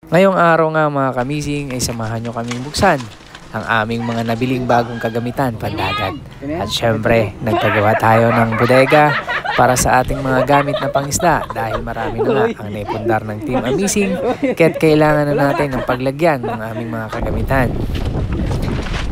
Ngayong araw nga mga kamising ay samahan nyo kaming buksan ang aming mga nabiling bagong kagamitan pandagat. At syempre, nagtagawa tayo ng bodega para sa ating mga gamit na pangisda dahil marami na nga ang naipundar ng Team Amazing kaya't kailangan na natin ng paglagyan ng aming mga kagamitan.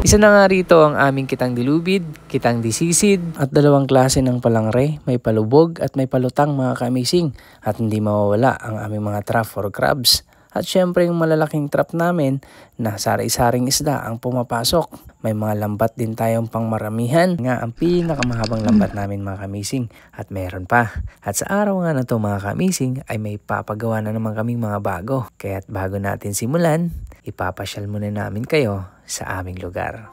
Isa na nga rito ang aming kitang dilubid, kitang disisid at dalawang klase ng palangre, may palubog at may palutang mga ka-amazing at hindi mawawala ang aming mga trap for crabs. At syempre yung malalaking trap namin na sari-saring isda ang pumapasok. May mga lambat din tayong pangmaramihan nga ang pinakamahabang lambat namin mga kamising. At meron pa. At sa araw nga na to mga kamising ay may papagawa na naman kaming mga bago. Kaya't bago natin simulan, ipapasyal muna namin kayo sa aming lugar.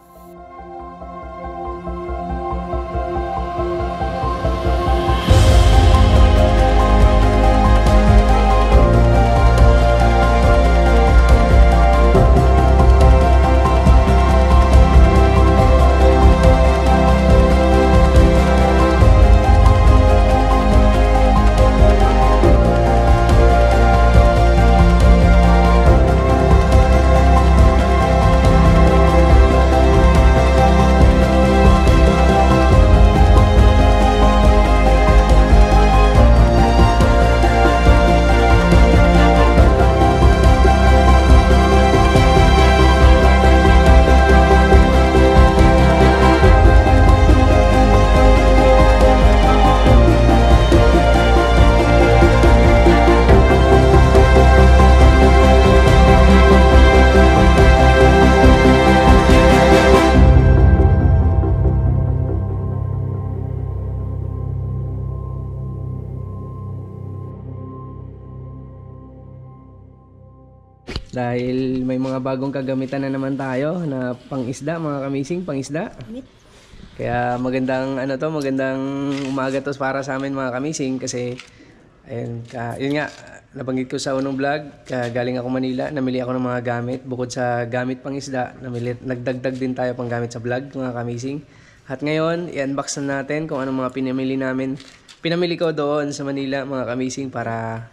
Dahil may mga bagong kagamitan na naman tayo na pang-isda mga kamising, pang-isda. Kaya magandang magandang umaga to para sa amin mga kamising kasi ayun, yun nga nabanggit ko sa unang vlog, galing ako Manila, namili ako ng mga gamit bukod sa gamit pang-isda, nagdagdag din tayo pang gamit sa vlog mga kamising. At ngayon, i-unbox na natin kung anong mga pinamili namin. Pinamili ko doon sa Manila mga kamising para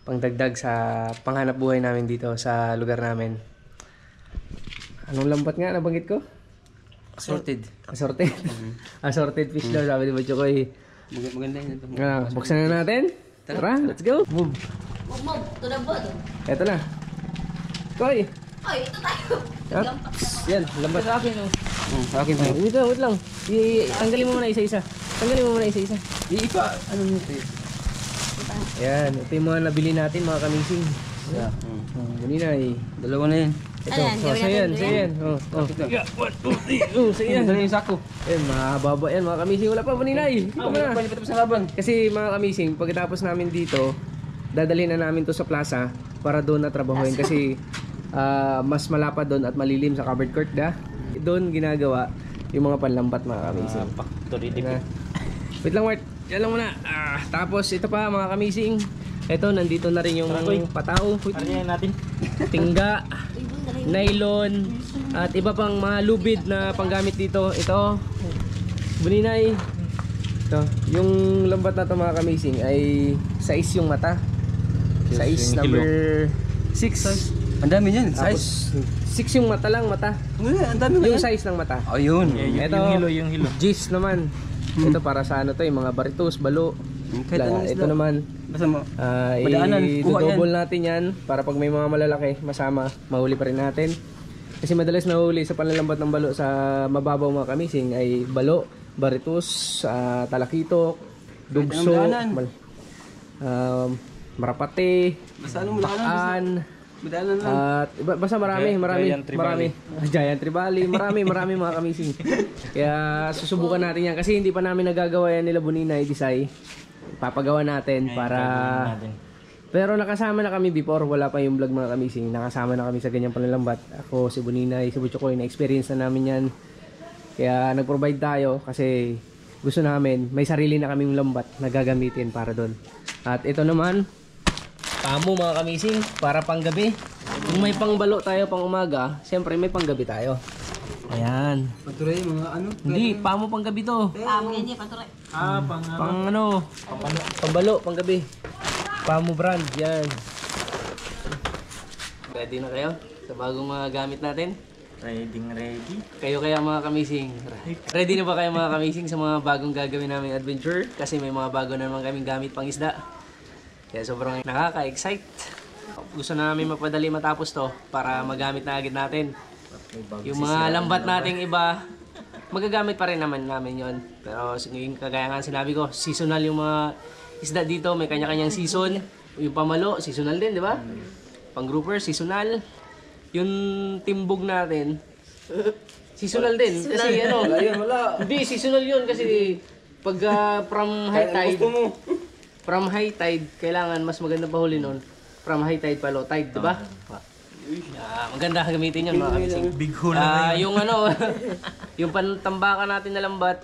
pangdagdag sa panghanap buhay namin dito sa lugar namin. Anong lambat nga nabanggit ko? Assorted. Assorted? Assorted fish daw sabi ni Bachokoy. Maganda yun ito. Buksan na natin. Tara, let's go. Move. Move, ito na ba? Eto na. Koy. Ay, ito tayo. Yan, lambat. Sa akin, sa akin tayo. Wait lang. Tanggalin mo muna isa-isa. Ipa, ano nito eh? Yan, ito yung mga nabili natin mga kamising. Buninay. Dalawa na yun. Ito, sa yan. Sa yan. Dalawa yung sako. Yan, mahaba yan mga kamising. Wala pa buninay. Palipat pa sa laban. Kasi mga kamising, pagkatapos namin dito, dadalhin na namin to sa plaza para doon na trabahuin kasi mas malapad doon at malilim sa covered court doon ginagawa yung mga panlambat mga kamising. Factory dip. Wait lang Mart, yan lang muna. Tapos ito pa mga kamising, ito nandito na rin yung patao, natin. tingga, nylon at iba pang mga lubid na panggamit dito. Ito buninay. Ito yung lambat na ito mga kamising ay size yung mata, size number 6. Ang dami niyan, Tapos, size 6 yung mata lang, mata. Ang dami Yung size ng mata. Oh, yun. Ito, yung hilo. Gis naman. Ito para sa ano to, yung mga baritos, balo. Ito naman. Basta mo. Madaanan. I-double natin yan para pag may mga malalaki, masama, mahuli pa rin natin. Kasi madalas nahuli sa panlalambat ng balo sa mababaw mga kamising ay balo, baritos, talakitok, dugso, marapate, paan. At basta marami. Giant Tribali, marami mga kamising. Kaya susubukan natin yan kasi hindi pa namin nagagawa yan nila Buninay Disay. Papagawa natin para pero nakasama na kami before, wala pa yung vlog mga kamising. Nakasama na kami sa ganyang panlalambat. Ako, si Buninay, si Butchokoy, na-experience na namin yan. Kaya nag-provide tayo kasi gusto namin, may sarili na kaming lambat na gagamitin para doon. At ito naman, pamo mga kamising para panggabi. Kung may pangbalo tayo pang umaga, siyempre may panggabi tayo. Ayan. Patuloy mga ano? Hindi, pamo panggabi to. Hindi, patuloy. Pangbalo, panggabi. Pamo brand, yan. Ready na kayo sa bagong mga gamit natin? Ready. Kayo kaya mga kamising? Ready na ba kayo mga kamising sa mga bagong gagawin naming adventure? Kasi may mga bago na naman kaming gamit pang isda. Kaya sobrang nakaka-excite. Gusto na namin mapadali matapos to para magamit na agad natin. Yung mga lambat nating iba, magagamit pa rin naman namin yon. Pero yung kagaya nga sinabi ko, seasonal yung mga isda dito. May kanya-kanyang season. Yung pamalo, seasonal din, di ba? Pang grouper, seasonal. Yung timbog natin, seasonal din. Kasi ano, hindi, seasonal yun kasi pag from high tide, kailangan mas maganda pa huli nun. From high tide pa low tide, di ba? Maganda gamitin yun mga kamising. Big hole na Yung ano, yung pantambakan natin na lambat,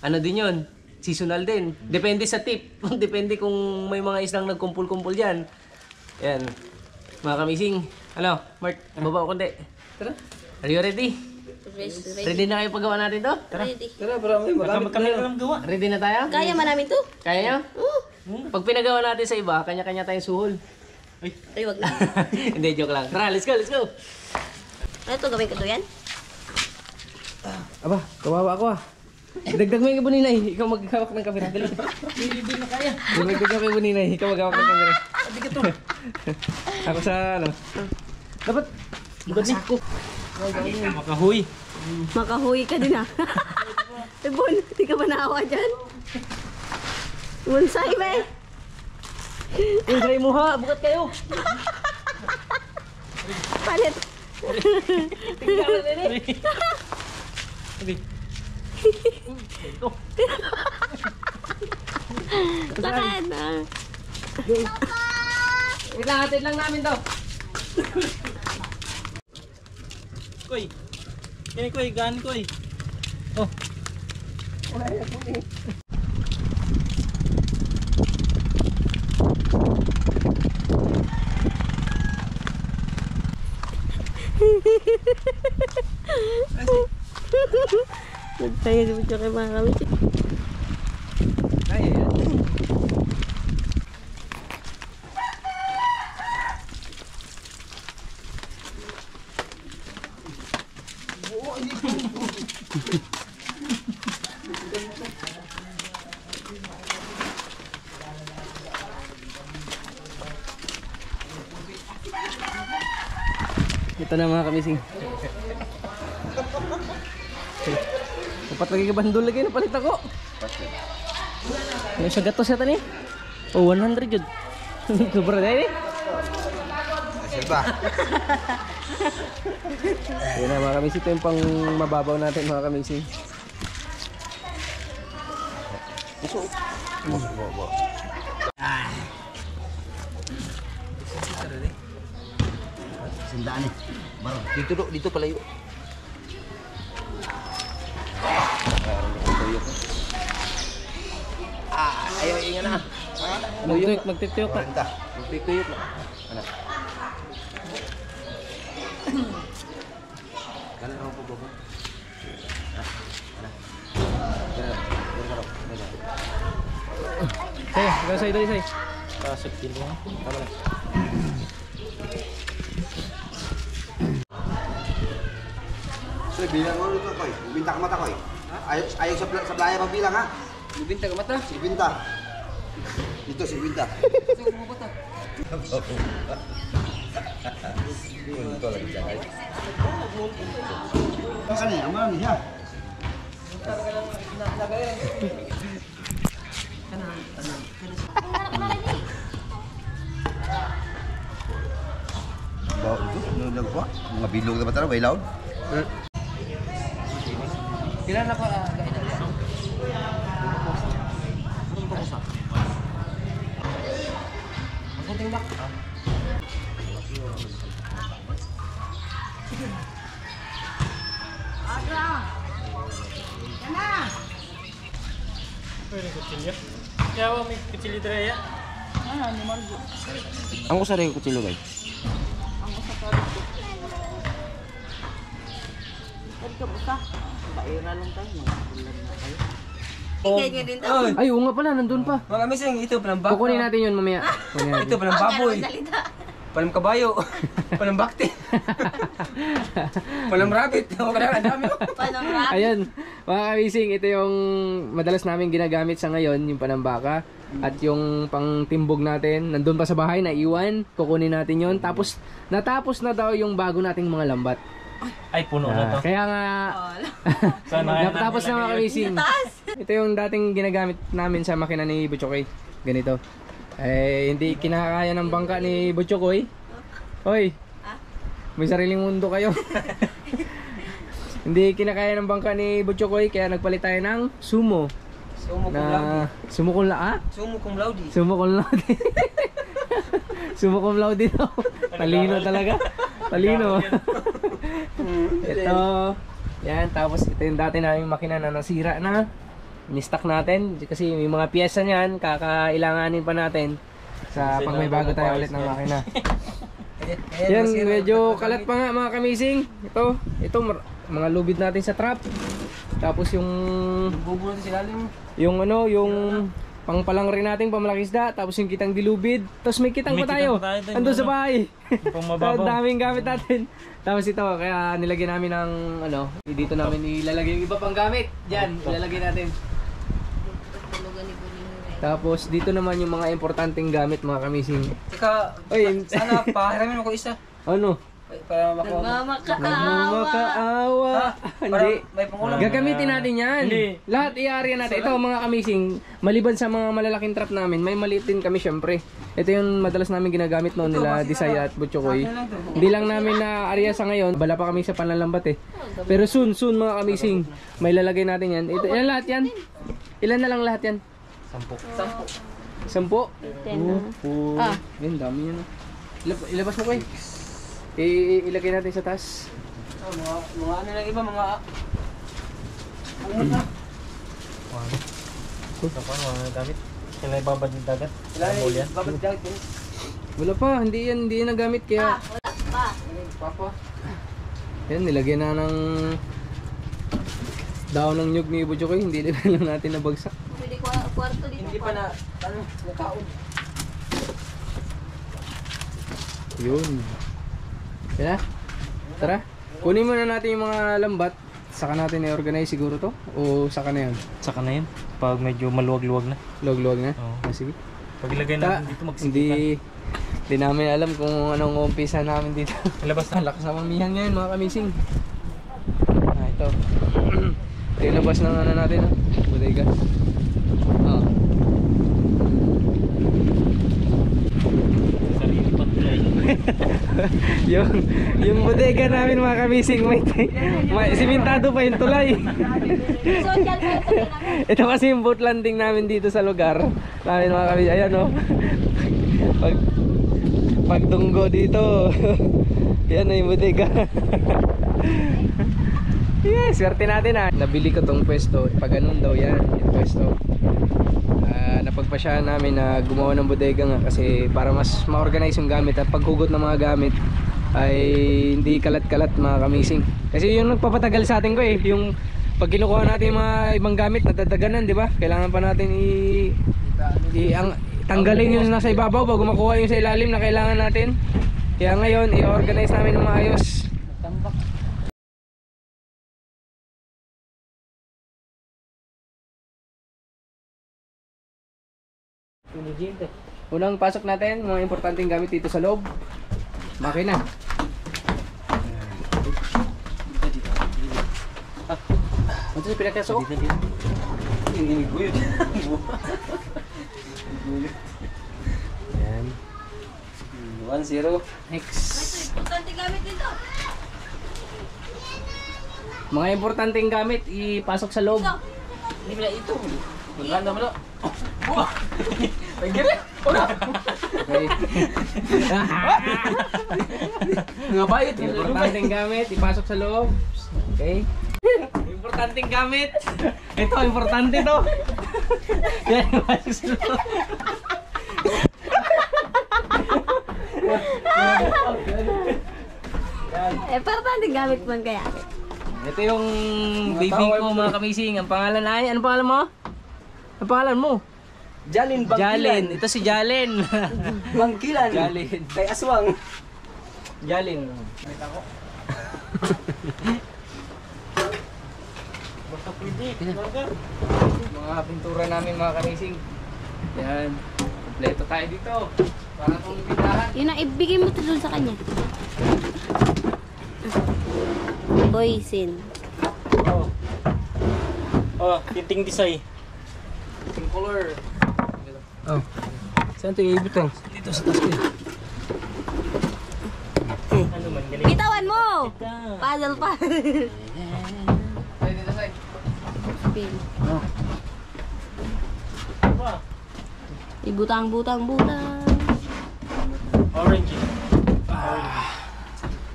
ano din yun, seasonal din. Depende sa tip. Depende kung may mga islang nagkumpul-kumpul dyan. Yan. Mga kamising. Ano, Mark, baba ko konti. Tara. Are you ready? Ready na kayo pagawa natin to? Ready. Tara, para may magamit Kami lang gawa. Ready na tayo? Kaya man namin to? Kaya nyo? Pag pinagawa natin sa iba, kanya-kanya tayong suhol. Ay, wag na. Hindi, joke lang. Tara, let's go, let's go! Ano to, gawin ko to yan? Aba, kawawa ako ah. Dagdag mo yung ibuninay, ikaw maghawak ng kamera. Dali. Hindi na kaya. Dagdag mo yung ibuninay, ikaw maghawak ng kamera. Hindi ka to. Ako sa ano. Dapat, sako. Makahoy. Makahuy ka din ah. Bon, di ka ba naawa dyan? Bonsai ba eh? Ingay mo ha, bukat kayo. Palit. Tingnan mo na rin. Lakad ah. Wait lang, hatid lang namin to. Koy. Kini koy, gan koy. Oh. Nagtayo di ba kayo mga kami? Ay, ay, ay. Ito na mga kamising. Dapat lagi ke bandul lagi na palit ako. Yung sa gatos yata ni. Oh, 100 jud. Super na ini. Silba. Yan na mga kamising, ito yung pang mababaw natin mga kamising. Sandaan eh. Barang. Dito palayo. Ayaw, ingat na. Magtituyok na. Magtituyok na. Ano? Kanan ako po babo. Saya, dali say. Pasok din mo. Tama na. So, bilang mo ito, Koy. Ibinta ka mata, Koy. Ayaw sa playa magbilang, ha? Ibinta ka mata. Ibinta. Dito, si Ibinta. Pasan niya, aman niya. Bawa itu, nung ba? Mga bilog na ba tayo, baylaw? Kailan ako gaida? Ang kunting bak. Pwede kutsilyo. Kaya may kutsilyo dito ya. Ang ko sa rin kutsilo guys. Ikay nyo din to. Ay, oo nga pala, nandun pa. Mga mising, ito palang baboy. Kukunin natin yun mamaya. Kukunin natin. Ito palang baboy. Salita. Palam kabayo. Palam bakti. Palam rabbit. Ang dami. Panamrap. Ayun, mga kamising, ito yung madalas namin ginagamit sa ngayon, yung panambaka. At yung pang timbog natin, nandun pa sa bahay, naiwan, kukunin natin yon. Tapos, natapos na daw yung bago nating mga lambat. Ay, puno na to. Kaya nga, Sana natapos na mga kamising. Ito yung dating ginagamit namin sa makina ni Butchokoy. Ganito. Eh, hindi kinakaya ng bangka ni Butchokoy. Hoy, may sariling mundo kayo. Hindi kinakaya ng bangka ni Butchokoy, kaya nagpalit tayo ng sumo. Sumo Sumo cum laude. Sumo cum laude. Sumo cum laude. Sumo cum laude daw. Talino talaga. Talino. Ito. Yan, tapos ito yung dati namin makina na nasira na. Ni-stock natin kasi may mga piyesa niyan kakailanganin pa natin sa pag may bago tayo ulit ng makina. Yan, medyo kalat pa nga mga kamising. Ito mga lubid natin sa trap. Tapos yung yung pangpalang rin natin pamalaking isda, tapos yung kitang dilubid, tapos may kitang pa tayo. Andun sa bahay. Daming gamit natin. Tapos ito, kaya nilagyan namin ng dito namin ilalagay yung iba pang gamit. Diyan, ilalagay natin. Tapos dito naman yung mga importanteng gamit mga kamising. Teka, sana pahiramin ako isa. Ano? Para Nagmamakaawa. Hindi. May pangulam. Gagamitin natin yan. Lahat i-area natin. Ito mga kamising, maliban sa mga malalaking trap namin, may maliit din kami syempre. Ito yung madalas namin ginagamit noon nila Disaya at Butchokoy. Hindi lang namin na area sa ngayon. Bala pa kami sa panlalambat eh. Pero soon mga kamising, may lalagay natin yan. Ito, ilan lahat yan? Ilan na lang lahat yan? 10. Yan, dami yan. Ilabas mo ko eh. Ilagay natin sa taas. Mga ano lang iba, mga Mga gamit. Kailan ibabad yung dagat? babad dagat yun. Wala pa, hindi yan nagamit kaya. Papa. Yan, nilagay na ng daon ng nyug ni Butchokoy, hindi na lang natin nabagsak. Pwede kwarto dito. Hindi pa nakaon. Yun. Yan na. Tara. Kunin muna natin yung mga lambat. Saka natin i-organize siguro to? O saka na yun? Saka na yun. Pag medyo maluwag-luwag na. Luwag-luwag na? Oo. Sige. Pag ilagay natin dito magsikipan. Hindi namin alam kung anong umpisa namin dito. Ilabas na. Ang lakas ng mamihan ngayon mga kamising. Ito. Ito yung labas ng natin. Bodega. Sarili pa tulay. yung bodega namin mga kamising may simentado pa yung tulay. Ito kasi yung boat landing namin dito sa lugar namin mga kamising. Ayan o. Pagtunggo dito. Yan na yung bodega. Yes, swerte natin ha. Nabili ko tong pwesto. Pag ganun daw yan, yung pwesto. Napagpasyahan namin na gumawa ng bodega nga kasi para mas ma-organize yung gamit at paghugot ng mga gamit ay hindi kalat-kalat mga kamising. Kasi yung nagpapatagal sa atin ko eh, yung pag kinukuha natin yung mga ibang gamit nadadaganan, di ba? Kailangan pa natin tanggalin yung nasa ibabaw bago makuha yung sa ilalim na kailangan natin. Kaya ngayon, i-organize namin ng maayos. Unang pasok natin, mga importanteng gamit dito sa loob. Makina. Ito yung pinagkasok. Hindi guyod. Ayan. 1-0. Next. Importante gamit dito. Mga importanteng gamit, ipasok sa loob. Hindi pala ito. Maganda mo na. Pagkira. Okay. Mga bayot. Importanteng gamit, ipasok sa loob. Okay. Importanteng gamit. Ito, importante to. Yan, ipasok sa loob. Importante gamit man kaya. Ito yung baby ko mga kamising. Ang pangalan ay, ano pangalan mo? Ang pangalan mo? Jalin Bangkilan. Jalin. Ito si Jalin. Bangkilan. Jalin. Kay Aswang. Jalin. Basta pwede. Burger. Mga pintura namin mga kamising. Yan. Kompleto tayo dito. Para kung bitahan. Yun na, ibigay mo ito dun sa kanya. Boysin. Oh. Oh, tinting disay. Pink color. Oh. Saan ito ibutang? Dito sa taas ko. Ano man, galing. Bitawan mo! Puzzle pa. Ay, dito sa'yo. Spin. Ano ba? Ibutang-butang. Orange.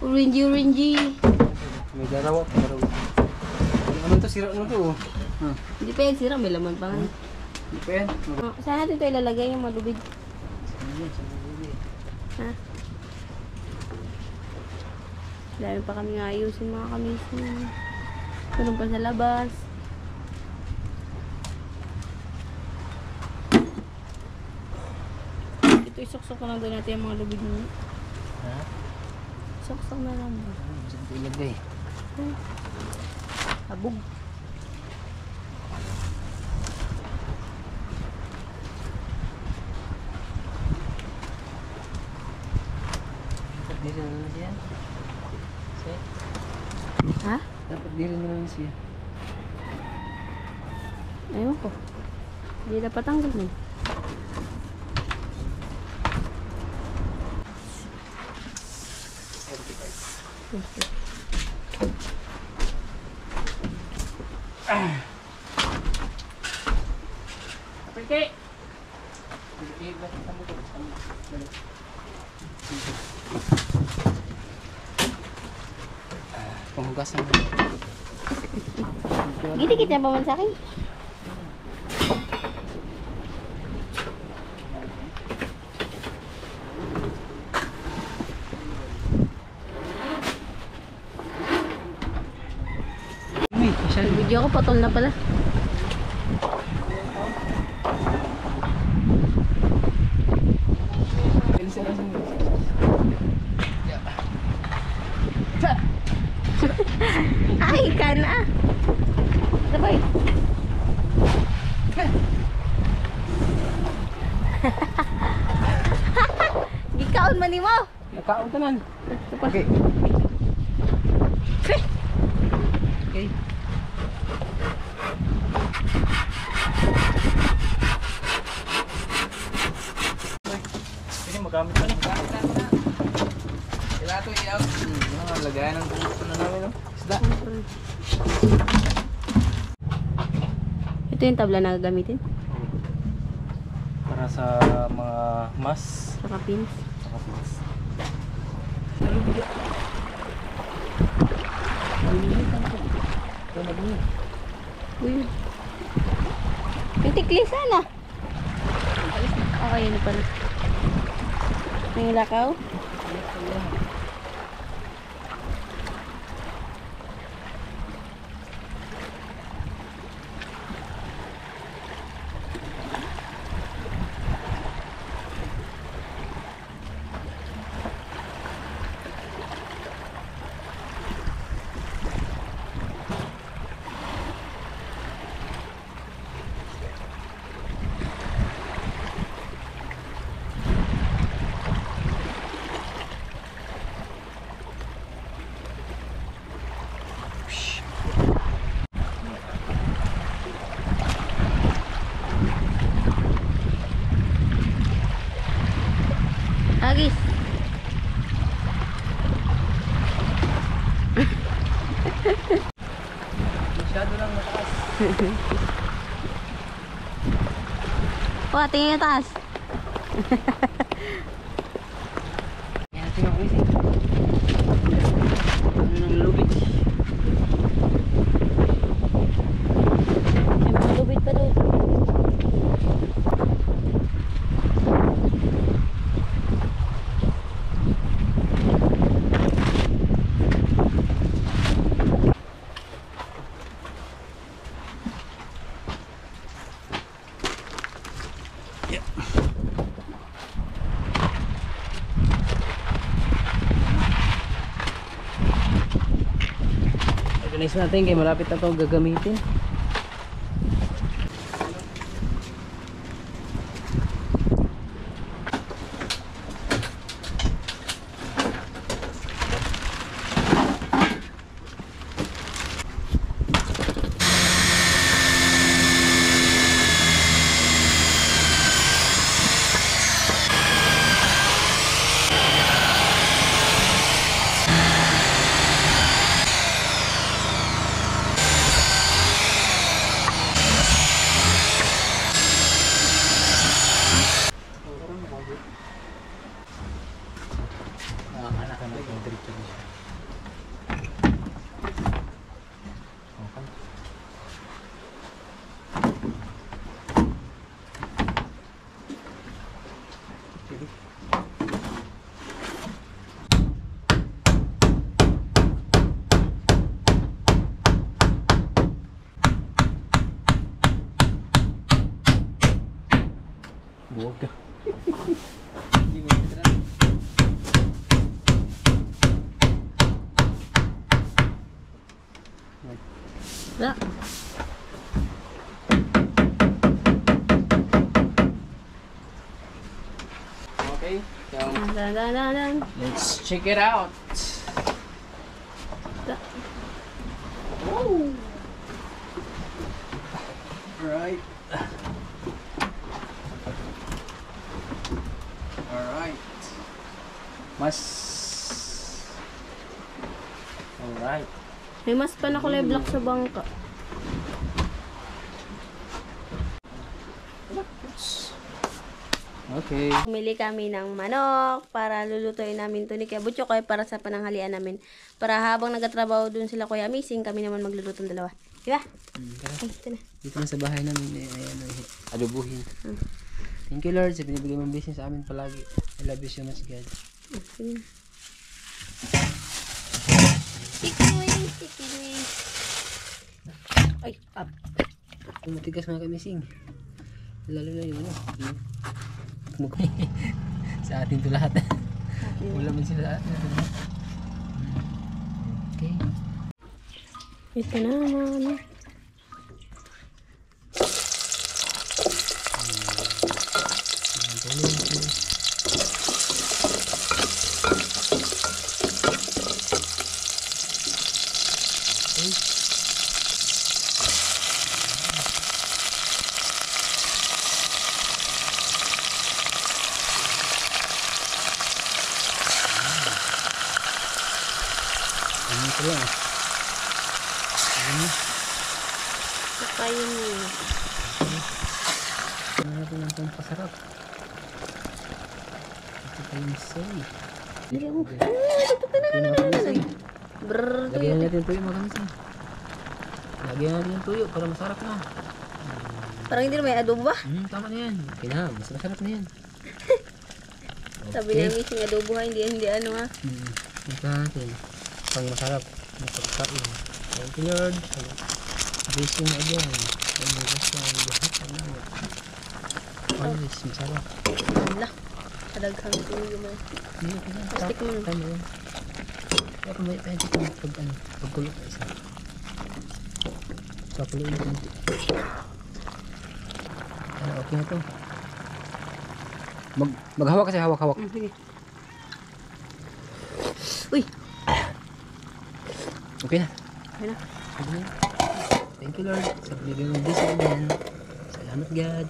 Orangey. May darawa. Ano to? Sira ano to? Hindi pa yan sira, may laman pa nga. Hindi pa yan. Saan natin ito ilalagay yung malubid? Ha? Dahil pa kami ayusin mga kamisin. Tulong pa sa labas. Ito isuksok na lang doon natin yung mga lubid niya. Ha? Suksok na lang. Saan ito ilagay? Abog. Dapat di rin naman siya. Ha? Dapat di rin naman siya. Ayun ko. Hindi dapat tanggal na. Perke! Panghugasan mo. Gidikit niya pa man sa akin. Uy, masyal. Video ko patol na pala. Ay, ka na. Sabay. Gikaon man mo. Nakaon tanan. Okay. Okay. Pwede magamit ka na. Sila ito iyaw. Lagayan ng gusto na namin. No? Isda. Ito yung tabla na gagamitin. Para sa mga mas. Saka pins. Saka mas. Uy. Yung tiklisan ah. Okay, yun pala. May lakaw. Agis. Masyado lang mataas. Oh, tingin yung taas. Yan, tingnan ko isi. Ano nang lubid? May mga lubid pa doon. Organize natin kaya malapit na to gagamitin. Buwag ka. Da. Okay, so Dan. let's check it out. Da. Alright. Alright. Mas. Alright. May mas pa na kulay black sa bangka. Okay. Bumili kami ng manok para lulutuin namin to ni Kuya Butchok ay para sa pananghalian namin. Para habang nagtatrabaho dun sila Kuya Amazing, kami naman magluluto ng dalawa. Di ba? Ay, ito na. Dito na sa bahay namin adobuhin. Thank you Lord sa binibigay mong business sa amin palagi. I love you so much God. Chicken wings. Ay, up. Matigas mga kamising. Lalo na yun. Sa atin to lahat. Wala man sila sa atin. Okay. Ito na naman. Ito lang. Saka yun yun. Ano natin ang pampasarap? Ito pa yung soy. Lagyan mo. Brrrr. Lagyan natin tuyo mga kamising. Lagyan natin yung tuyo para masarap na. Parang hindi na may adobo ba? Tama na yan. Okay na, mas masarap na yan. Sabi na missing adobo ha, hindi ano ha. Ito natin. Pang masarap. Masarap. Thank you Lord. Blessing na dyan. Ang blessing ang lahat ng namin. Always masarap. Wala. Kadaghang tuyo mo. Hindi ko na. Plastic mo. Tama yan. Kaya kung may pwede kong pagkulot na isa. Pakuloy na konti. Okay na to. Maghawak kasi hawak-hawak. Sige. Uy! Okay na. Okay na. Okay na. Thank you Lord. Sa binigay mong blessing again. Salamat God.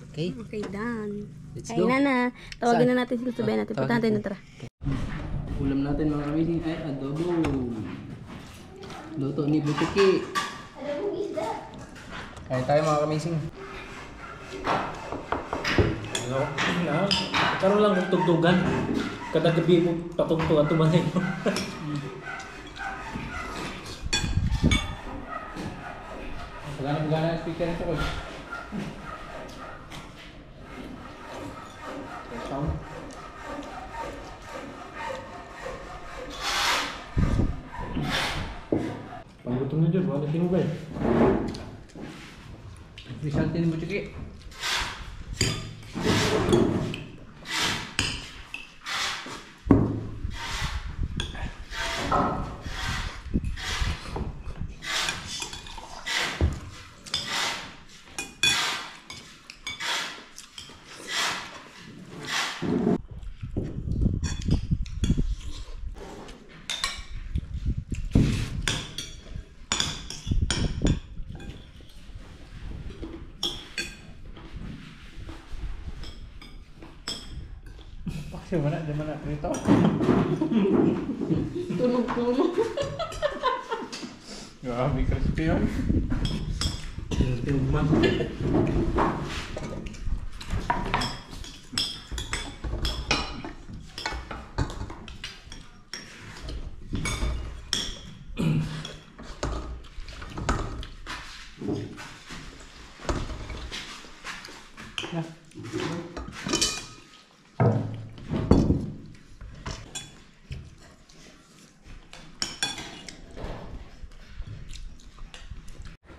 Okay. Okay, done. Let's Kain go. na. Tawagin Saan? na natin sila, sabihin natin. Punta natin na tara. Ulam natin mga kamising ay adobo. Luto ni Butiki. Kain tayo mga kamising. Karoon lang kung tugtugan. Kada gabi mo patugtugan tumanay mo. Pagana ang speaker nito ko. Sound. Panggutom na dyan, wala tinubay. Result ni Butiki. Di mana dito. Tunog-tunog. Grabe crispy yun. Crispy man.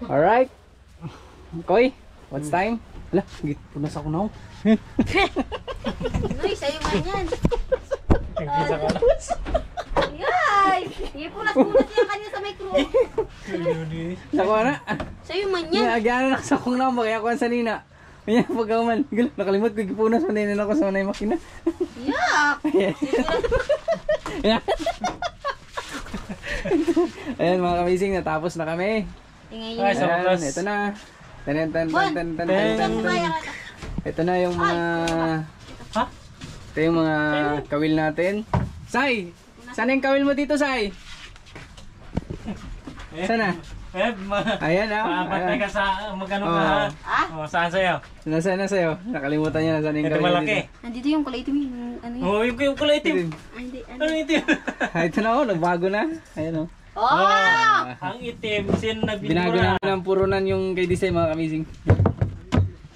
Alright. Koy, what's time? Ala, punas ako na ako. Uy, sa'yo man yan. Nagkisa ka na. Yay! Ipunas-punas yan kanina sa micro. Sako na. Sa'yo man yan. Agyan na sa kong namo kaya ako sa nina. Kaya pagkaman, nakalimot ko gipunas man din ako sa manay makina. Yak! Ayan mga kamising, natapos na kami. Tingnan Ay, nyo. so- Ayan, ito na. Ito na yung mga Ha? ito yung mga kawil natin. Sai! Sana yung kawil mo dito, Sai? Sana? Ayan Patay ka sa magano ka ha? Oh, saan sa'yo? Nasa na sa'yo? Nakalimutan niya na sana yung Ito kawil mo malaki. dito. Nandito yung kulay itim. Yung ano yun? Oh, yung kulay itim. Ay, hindi. Ano? Ano itim? Ito na nagbago na. Ayan o. Oh! Ang itim, sin Binago nagbibura. namin ng purunan yung kay Disay mga kamising.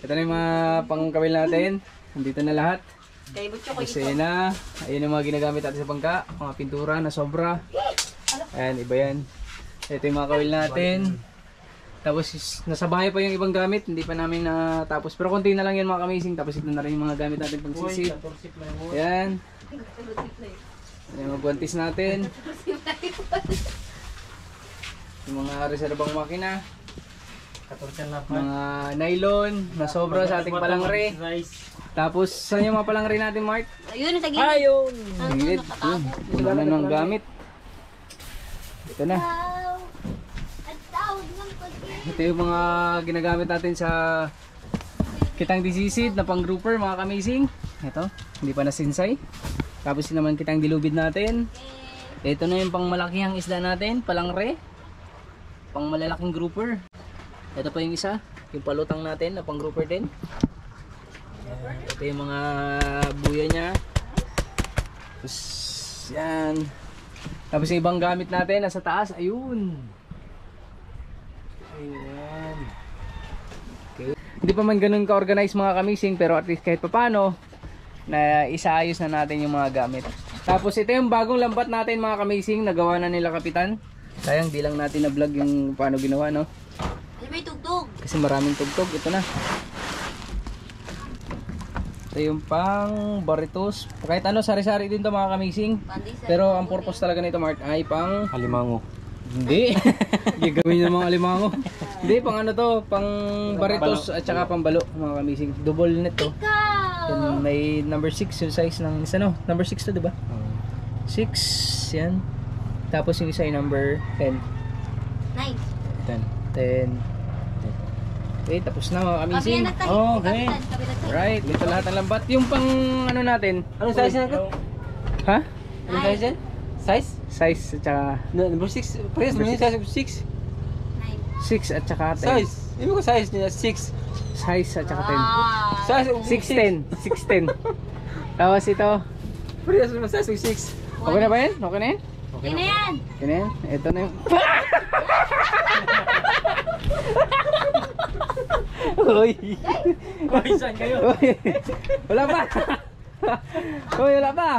Ito na yung mga pangkawil natin. Nandito na lahat. Kay Butcho ko ito. Kusina. Ayan yung mga ginagamit natin sa bangka. Mga pintura na sobra. Ayan, iba yan. Ito yung mga kawil natin. Tapos nasa bahay pa yung ibang gamit. Hindi pa namin natapos. Pero konti na lang yan mga kamising. Tapos ito na rin yung mga gamit natin pang sisid. Ayan. Ayan yung mga guwantes natin. Yung mga reserbang makina. Mga nylon na sobra sa ating palangre. Tapos saan yung mga palangre natin, Mark? Ayun, sa gilid. Ayun! Gilid. Wala na ng gamit. Ito na. Ito yung mga ginagamit natin sa kitang disisid na pang grouper mga kamising. Ito, hindi pa nasinsay. Tapos yun naman kitang dilubid natin. Ito na yung pang malakihang isda natin, palangre. Pang malalaking grouper. Ito pa yung isa, yung palutang natin na pang grouper din. Ito yung mga buya niya. Tapos yan. Tapos yung ibang gamit natin nasa taas, ayun. Ayan. Okay. Hindi pa man ganun ka-organize mga kamising, pero at least kahit papano na isaayos na natin yung mga gamit. Tapos ito yung bagong lambat natin mga kamising, nagawa na nila kapitan. Sayang di lang natin na vlog yung paano ginawa, no? Ay, may tugtog. Kasi maraming tugtog. Ito na. Ito yung pang baritos. Kahit ano, sari-sari din to mga kamising. Pandesal. Pero ang purpose talaga nito, Mark, ay pang... Halimango. Hindi. Gagawin ng mga alimango. Hindi, pang ano to, pang baritos at saka pang balo mga kamising. Double net to. Yan, may number 6 yung size ng isa, no? Number 6 to, diba? 6, yan. Tapos yung isa ay number 10. Nice. 10. Okay, tapos na mga kamising. Kabiyan na tayo. Oh, okay. Kabiyan na tayo. Right, ito lahat ng lambat. Yung pang ano natin. Anong size na ito? Ha? Anong size yan? Size? Size at saka Number 6. Parehas naman yung size of 6. Nice. 6 at saka 10. Size. Ibig ko size niya 6. Size at saka 10. Ah. Size of 610. 610. Tapos ito. Parehas naman size of 6. Okay na ba yan? Okay na yan? Okay na yan. Okay na yan? Ito na yung... Uy! Ay, saan kayo? Uy! Wala pa! Uy, wala pa!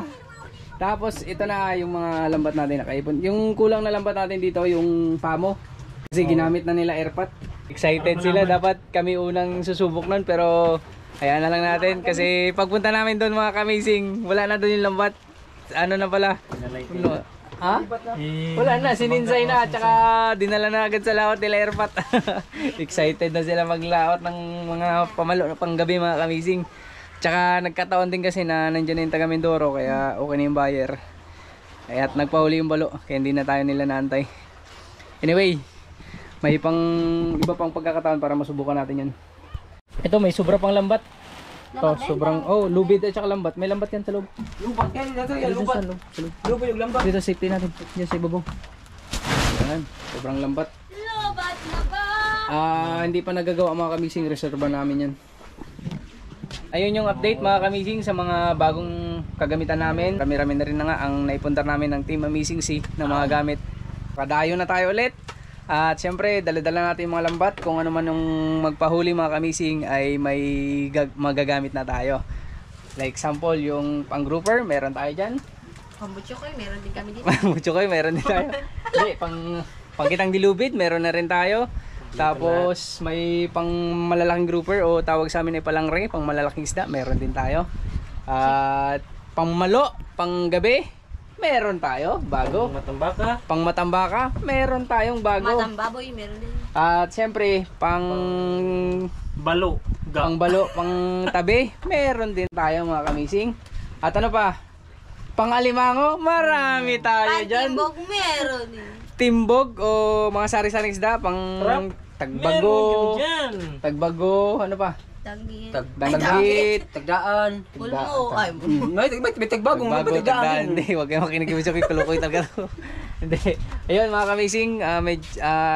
Tapos ito na yung mga lambat natin nakaipon. Yung kulang na lambat natin dito, yung pamo. Kasi ginamit na nila airpot. Excited sila. Dapat kami unang susubok nun. Pero hayaan na lang natin. Kasi pagpunta namin doon mga kamising, wala na doon yung lambat. Ano na pala? Ano? Ha? Wala na, sininsay na. Tsaka dinala na agad sa laot nila airpot. Excited na sila maglaot ng mga pamalo panggabi mga kamising. Tsaka nagkataon din kasi na nandiyan yung taga Mindoro, kaya okay na yung buyer. Kaya at nagpahuli yung balo, kaya hindi na tayo nila naantay. Anyway, may iba pang pagkakataon para masubukan natin yan. Ito may sobra pang lambat. Oh, sobrang, lubid at saka lambat. May lambat yan sa loob. Lubat yan dito, yan Dito lubat. sa loob. Sa loob. Lubat yung lambat. Dito safety natin. Diyan sa ibabaw. Ayan, sobrang lambat. Lobat na ba? Hindi pa nagagawa mga kamising, reserva namin yan. Ayun yung update mga kamising sa mga bagong kagamitan namin. Rami-rami na rin na nga ang naipundar namin ng Team Amazing Sea ng mga gamit. Padayo na tayo ulit. At syempre, dala-dala natin yung mga lambat. Kung ano man yung magpahuli mga kamising ay may magagamit na tayo. Like example, yung pang grouper, meron tayo dyan. Pambutyo ko, meron din kami dito. Mucho kayo, meron din tayo. Hindi, pang kitang dilubid, meron na rin tayo. Tapos may pang malalaking grouper o tawag sa amin ay palangre, pang malalaking isda, meron din tayo. At pang malo, pang gabi, meron tayo, bago. Matambaka. Pang matambaka, meron tayong bago. Matambaboy, meron din. At siyempre, pang Balo. balo, pang tabi, meron din tayo mga kamising. At ano pa? Pang alimango, marami tayo dyan. Pantibog, meron din. Timbog o mga sari-saring isda, pang Trap. tagbago, Meron yan. tagbago, ano pa? Tagin. Tagdagit, Tagdaan. Pulmo. Ay, May tagbagong, may tagbago, tagdaan. Hindi, huwag kayong makinig sa kulukoy talaga to. Hindi. Ayun mga kamising,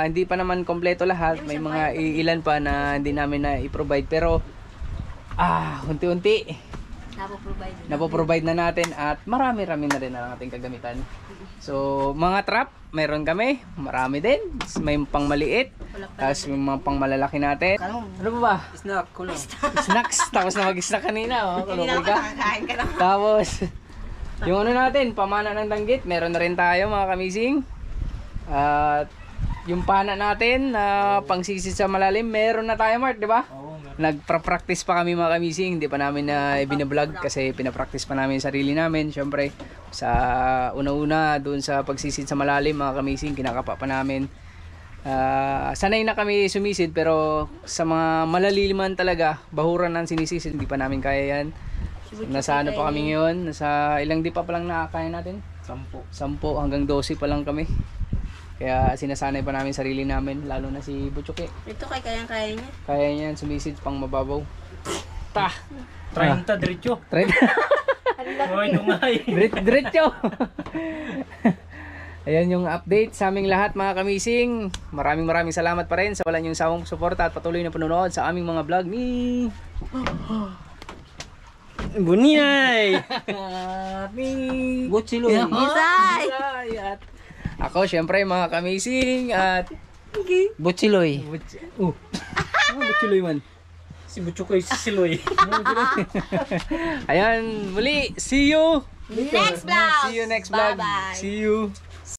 hindi pa naman kompleto lahat. May mga ilan pa na hindi namin na i-provide. Pero, unti-unti, napoprovide na natin at marami-rami na rin ang ating kagamitan. So, mga trap, meron kami. Marami din. May pang maliit. Tapos may mga pang malalaki natin. Ano pa ba? Snack ko lang. Snacks. Tapos na mag-snack kanina. Oh. Hindi Kalokoy na ako ka. nakakain ka na. Tapos, yung ano natin, pamana ng danggit, meron na rin tayo mga kamising. At yung pana natin na pangsisid sa malalim, meron na tayo Mark, di ba? Nagpa-practice pa kami mga kamising, hindi pa namin na binablog kasi pinapractice pa namin yung sarili namin. Syempre, sa una-una, doon sa pagsisid sa malalim mga kamising, kinakapa pa namin. Sanay na kami sumisid pero sa mga malaliman talaga, bahuran ng sinisisid, hindi pa namin kaya yan. Nasa ano pa kami ngayon? Nasa ilang di pa palang nakakaya natin? 10 hanggang 12 pa lang kami. Kaya sinasanay pa namin sarili namin, lalo na si Butchoke. Ito kay kayang-kaya niya. Kaya niyan sumisid pang mababaw. 30 diretso. Hoy, nungay. Diretso. Ayan yung update sa aming lahat mga kamising. Maraming salamat pa rin sa wala niyong sawang suporta at patuloy na panonood sa aming mga vlog ni Buninay. Butsiloy. Isay! At ako syempre mga kamising at Butsiloy. Butchuloy man. Si Butcho ko'y siloy. Ayan, muli, see you Next vlog! See you next vlog. Bye-bye! See you.